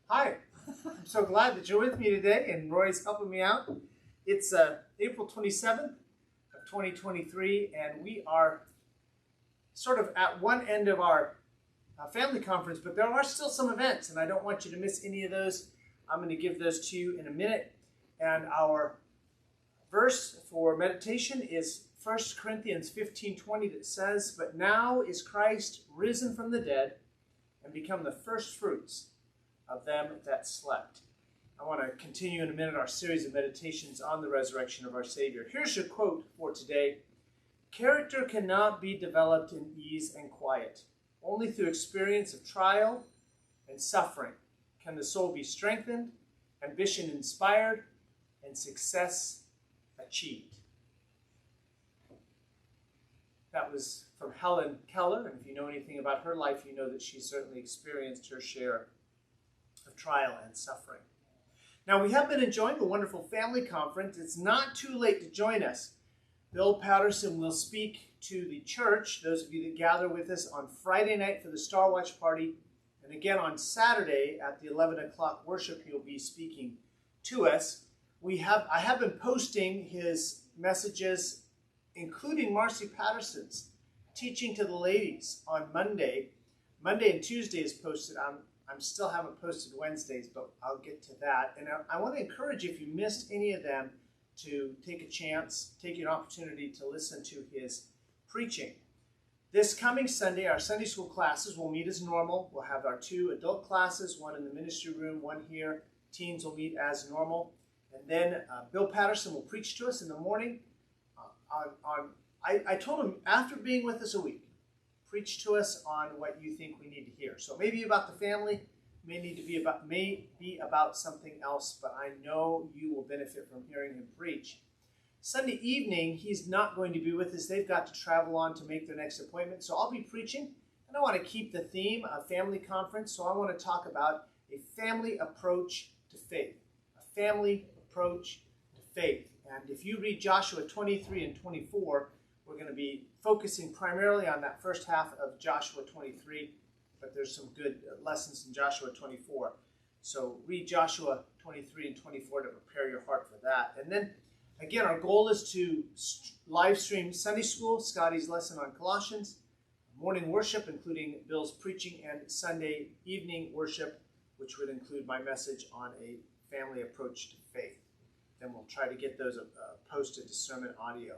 Hi, I'm so glad that you're with me today and Roy's helping me out. It's April 27th of 2023 and we are sort of at one end of our family conference, but there are still some events and I don't want you to miss any of those. I'm going to give those to you in a minute. And our verse for meditation is 1 Corinthians 15:20 that says, "But now is Christ risen from the dead and become the first fruits of them that slept." I want to continue in a minute our series of meditations on the resurrection of our Savior. Here's your quote for today. "Character cannot be developed in ease and quiet. Only through experience of trial and suffering can the soul be strengthened, ambition inspired, and success achieved." That was from Helen Keller, and if you know anything about her life, you know that she certainly experienced her share of trial and suffering. Now, we have been enjoying a wonderful family conference. It's not too late to join us. Bill Patterson will speak to the church, those of you that gather with us on Friday night for the Star Watch Party, and again on Saturday at the 11 o'clock worship, he'll be speaking to us. I have been posting his messages, including Marcy Patterson's teaching to the ladies on Monday. Monday and Tuesday is posted. I still haven't posted Wednesdays, but I'll get to that. And I want to encourage you, if you missed any of them, to take a chance, take an opportunity to listen to his preaching. This coming Sunday, our Sunday school classes will meet as normal. We'll have our 2 adult classes, one in the ministry room, one here. Teens will meet as normal. And then Bill Patterson will preach to us in the morning. I told him, after being with us a week, preach to us on what you think we need to hear. So maybe about the family, may be about something else, but I know you will benefit from hearing him preach. Sunday evening, he's not going to be with us. They've got to travel on to make their next appointment. So I'll be preaching, and I want to keep the theme of family conference. So I want to talk about a family approach to faith. A family approach to faith. And if you read Joshua 23 and 24, we're going to be focusing primarily on that first half of Joshua 23, but there's some good lessons in Joshua 24. So read Joshua 23 and 24 to prepare your heart for that. And then, again, our goal is to live stream Sunday school, Scotty's lesson on Colossians, morning worship, including Bill's preaching, and Sunday evening worship, which would include my message on a family approach to faith. Then we'll try to get those posted to sermon audio.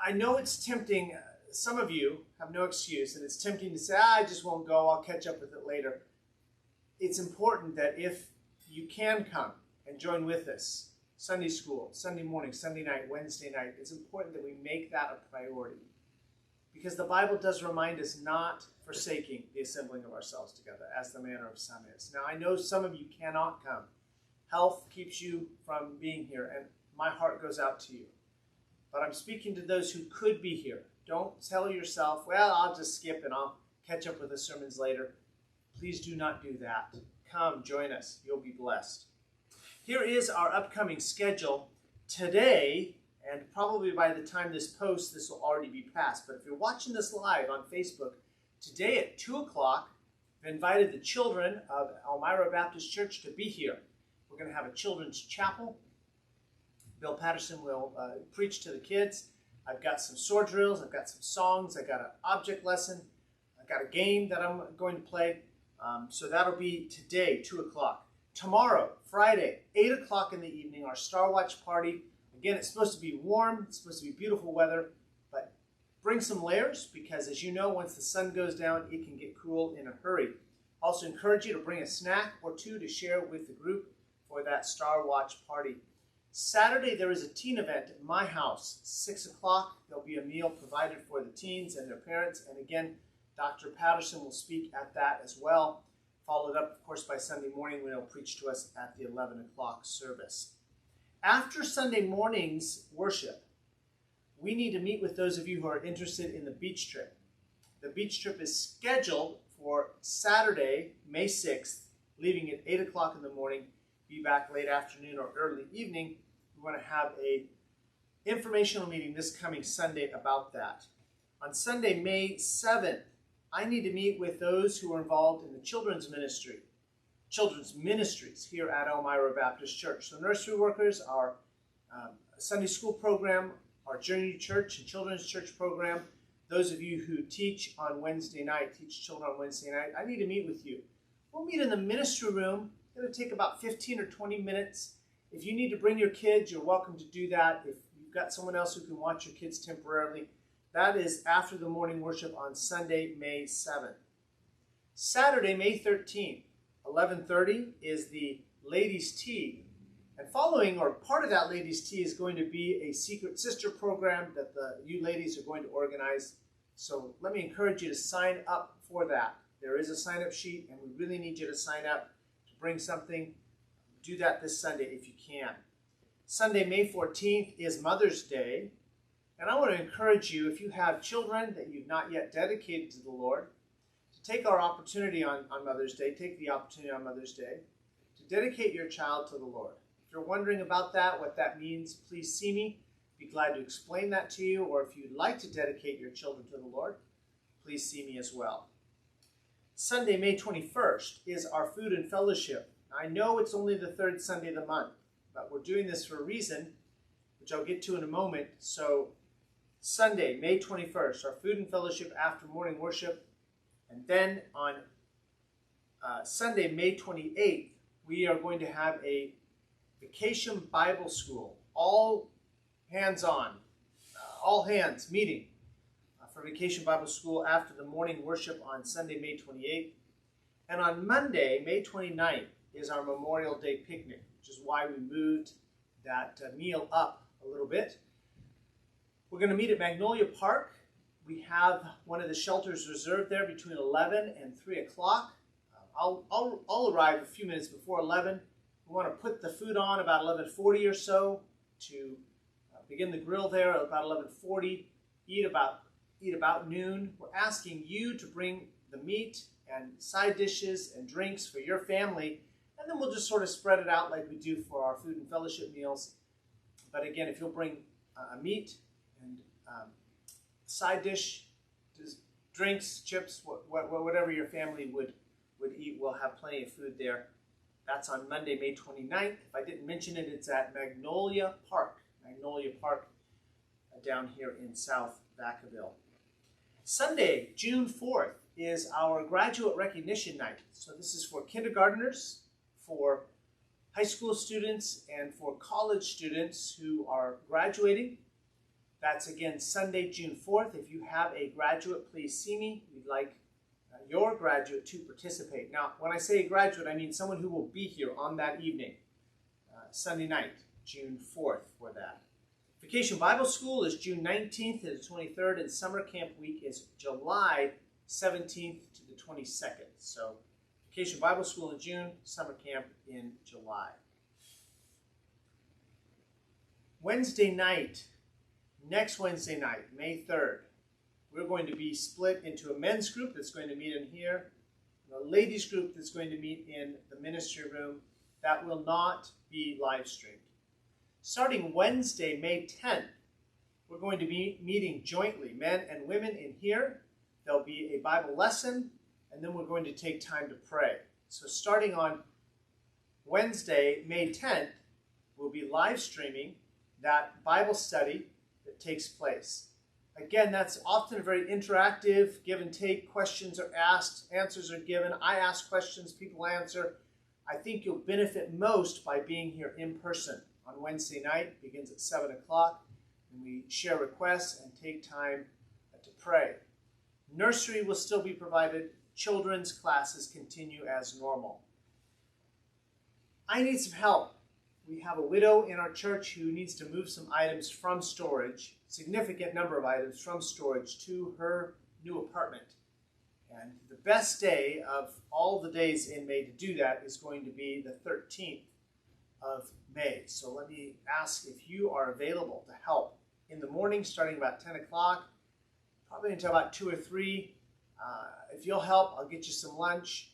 I know it's tempting. Some of you have no excuse, and it's tempting to say, I just won't go. I'll catch up with it later. It's important that if you can come and join with us, Sunday school, Sunday morning, Sunday night, Wednesday night, it's important that we make that a priority. Because the Bible does remind us not forsaking the assembling of ourselves together, as the manner of some is. Now, I know some of you cannot come. Health keeps you from being here, and my heart goes out to you. But I'm speaking to those who could be here. Don't tell yourself, well, I'll just skip and I'll catch up with the sermons later. Please do not do that. Come, join us. You'll be blessed. Here is our upcoming schedule. Today, and probably by the time this posts, this will already be passed. But if you're watching this live on Facebook, today at 2 o'clock, I've invited the children of Elmira Baptist Church to be here. We're going to have a children's chapel. Bill Patterson will preach to the kids. I've got some sword drills. I've got some songs. I've got an object lesson. I've got a game that I'm going to play. So that'll be today, 2 o'clock. Tomorrow, Friday, 8 o'clock in the evening, our Star Watch party. Again, it's supposed to be warm. It's supposed to be beautiful weather. But bring some layers because, as you know, once the sun goes down, it can get cool in a hurry. Also encourage you to bring a snack or two to share with the group for that Star Watch party. Saturday, there is a teen event at my house, 6 o'clock. There'll be a meal provided for the teens and their parents. And again, Dr. Patterson will speak at that as well, followed up, of course, by Sunday morning when he'll preach to us at the 11 o'clock service. After Sunday morning's worship, we need to meet with those of you who are interested in the beach trip. The beach trip is scheduled for Saturday, May 6th, leaving at 8 o'clock in the morning. Be back late afternoon or early evening. We want to have a informational meeting this coming Sunday about that. On Sunday, May 7th, I need to meet with those who are involved in the children's ministry. children's ministries here at Elmira Baptist Church. So nursery workers, our Sunday school program, our Journey to Church and Children's Church program, those of you who teach on Wednesday night, teach children on Wednesday night, I need to meet with you. We'll meet in the ministry room. It's going to take about 15 or 20 minutes. If you need to bring your kids, you're welcome to do that. If you've got someone else who can watch your kids temporarily, that is after the morning worship on Sunday, May 7th. Saturday, May 13th, 11:30 is the ladies' tea. And following, or part of that ladies' tea, is going to be a secret sister program that you ladies are going to organize. So let me encourage you to sign up for that. There is a sign-up sheet, and we really need you to sign up to bring something. Do that this Sunday if you can. Sunday, May 14th is Mother's Day. And I want to encourage you, if you have children that you've not yet dedicated to the Lord, to take our opportunity on Mother's Day, take the opportunity on Mother's Day to dedicate your child to the Lord. If you're wondering about that, what that means, please see me. Be glad to explain that to you. Or if you'd like to dedicate your children to the Lord, please see me as well. Sunday, May 21st is our food and fellowship. I know it's only the third Sunday of the month, but we're doing this for a reason, which I'll get to in a moment. So Sunday, May 21st, our food and fellowship after morning worship. And then on Sunday, May 28th, we are going to have a Vacation Bible School, all hands meeting for Vacation Bible School after the morning worship on Sunday, May 28th. And on Monday, May 29th, is our Memorial Day picnic, which is why we moved that meal up a little bit. We're going to meet at Magnolia Park. We have one of the shelters reserved there between 11 and 3 o'clock. I'll arrive a few minutes before 11. We want to put the food on about 11:40 or so to begin the grill there at about 11:40. Eat about noon. We're asking you to bring the meat and side dishes and drinks for your family, and then we'll just sort of spread it out like we do for our food and fellowship meals. But again, if you'll bring a meat and side dish, just drinks, chips, whatever your family would eat, we'll have plenty of food there. That's on Monday, May 29th. If I didn't mention it, it's at Magnolia Park. Magnolia Park down here in South Vacaville. Sunday, June 4th, is our graduate recognition night. So this is for kindergartners, for high school students, and for college students who are graduating. That's again Sunday, June 4th. If you have a graduate, please see me. We'd like your graduate to participate. Now, when I say graduate, I mean someone who will be here on that evening, Sunday night, June 4th for that. Vacation Bible School is June 19th to the 23rd, and summer camp week is July 17th to the 22nd. So Vacation Bible School in June, summer camp in July. Wednesday night, next Wednesday night, May 3rd, we're going to be split into a men's group that's going to meet in here, and a ladies group that's going to meet in the ministry room. That will not be live streamed. Starting Wednesday, May 10th, we're going to be meeting jointly, men and women in here. There'll be a Bible lesson, and then we're going to take time to pray. So starting on Wednesday, May 10th, we'll be live streaming that Bible study that takes place. Again, that's often a very interactive, give and take. Questions are asked, answers are given. I ask questions, people answer. I think you'll benefit most by being here in person on Wednesday night. It begins at 7 o'clock, and we share requests and take time to pray. Nursery will still be provided. Children's classes continue as normal. I need some help. We have a widow in our church who needs to move some items from storage, significant number of items from storage to her new apartment. And the best day of all the days in May to do that is going to be the 13th of May. So let me ask if you are available to help in the morning, starting about 10 o'clock, probably until about 2 or 3. If you'll help, I'll get you some lunch.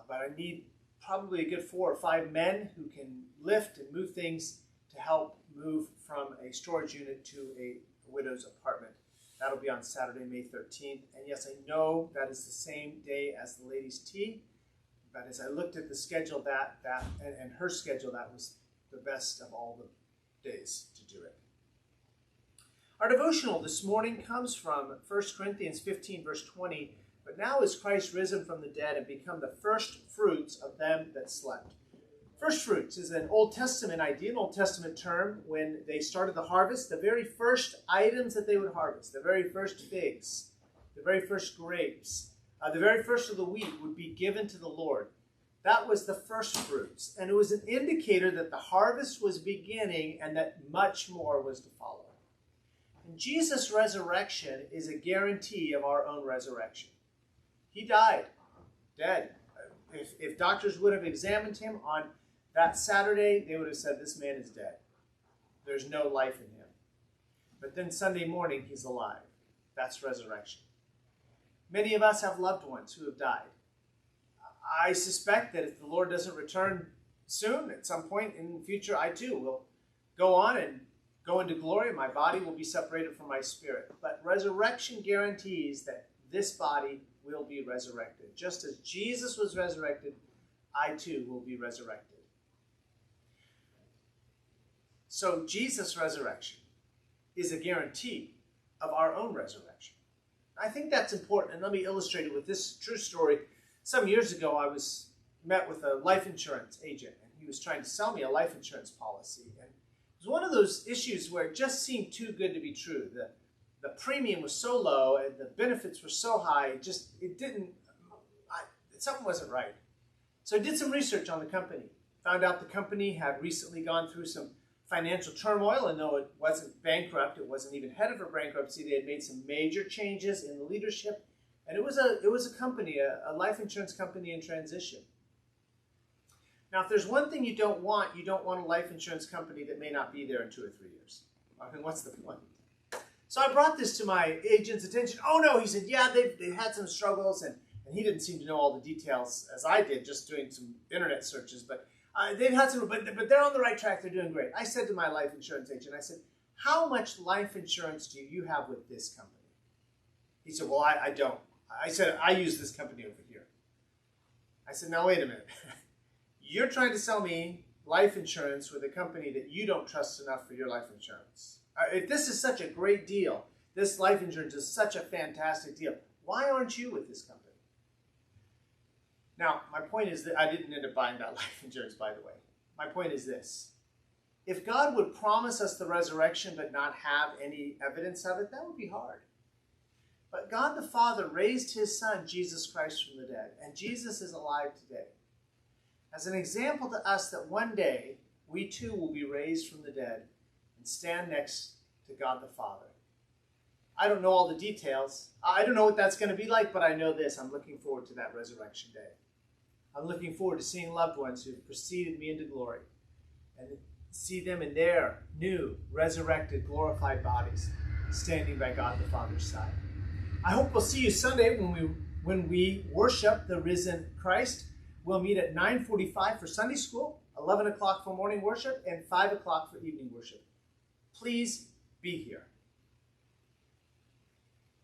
But I need probably a good 4 or 5 men who can lift and move things to help move from a storage unit to a widow's apartment. That'll be on Saturday, May 13th. And yes, I know that is the same day as the ladies' tea, But as I looked at the schedule, and her schedule, that was the best of all the days to do it. Our devotional this morning comes from 1 Corinthians 15, verse 20. But now is Christ risen from the dead and become the first fruits of them that slept. First fruits is an Old Testament idea, an Old Testament term. When they started the harvest, the very first items that they would harvest, the very first figs, the very first grapes, the very first of the wheat would be given to the Lord. That was the first fruits. And it was an indicator that the harvest was beginning and that much more was to follow. And Jesus' resurrection is a guarantee of our own resurrection. He died, dead. If doctors would have examined him on that Saturday, they would have said, this man is dead. There's no life in him. But then Sunday morning, he's alive. That's resurrection. Many of us have loved ones who have died. I suspect that if the Lord doesn't return soon, at some point in the future, I too will go on and go into glory. My body will be separated from my spirit. But resurrection guarantees that this body will be resurrected. Just as Jesus was resurrected, I too will be resurrected. So Jesus' resurrection is a guarantee of our own resurrection. I think that's important, and let me illustrate it with this true story. Some years ago, I met with a life insurance agent, and he was trying to sell me a life insurance policy. And it was one of those issues where it just seemed too good to be true. The premium was so low, and the benefits were so high, something wasn't right. So I did some research on the company. Found out the company had recently gone through some financial turmoil, and though it wasn't bankrupt, it wasn't even headed for bankruptcy, they had made some major changes in the leadership, and it was a company, a life insurance company in transition. Now, if there's one thing you don't want a life insurance company that may not be there in 2 or 3 years. I mean, what's the point? So I brought this to my agent's attention. Oh no, he said, yeah, they've had some struggles, and he didn't seem to know all the details as I did, just doing some internet searches, but they've had some, but they're on the right track. They're doing great. I said to my life insurance agent, I said, how much life insurance do you have with this company? He said, well, I don't. I said, I use this company over here. I said, now wait a minute. You're trying to sell me life insurance with a company that you don't trust enough for your life insurance. If this is such a great deal, this life insurance is such a fantastic deal, why aren't you with this company? Now, my point is that I didn't end up buying that life insurance, by the way. My point is this. If God would promise us the resurrection but not have any evidence of it, that would be hard. But God the Father raised his Son, Jesus Christ, from the dead, and Jesus is alive today. As an example to us that one day we too will be raised from the dead and stand next to God the Father. I don't know all the details. I don't know what that's going to be like, but I know this. I'm looking forward to that resurrection day. I'm looking forward to seeing loved ones who have preceded me into glory and see them in their new, resurrected, glorified bodies standing by God the Father's side. I hope we'll see you Sunday when we worship the risen Christ. We'll meet at 9:45 for Sunday school, 11 o'clock for morning worship, and 5 o'clock for evening worship. Please be here.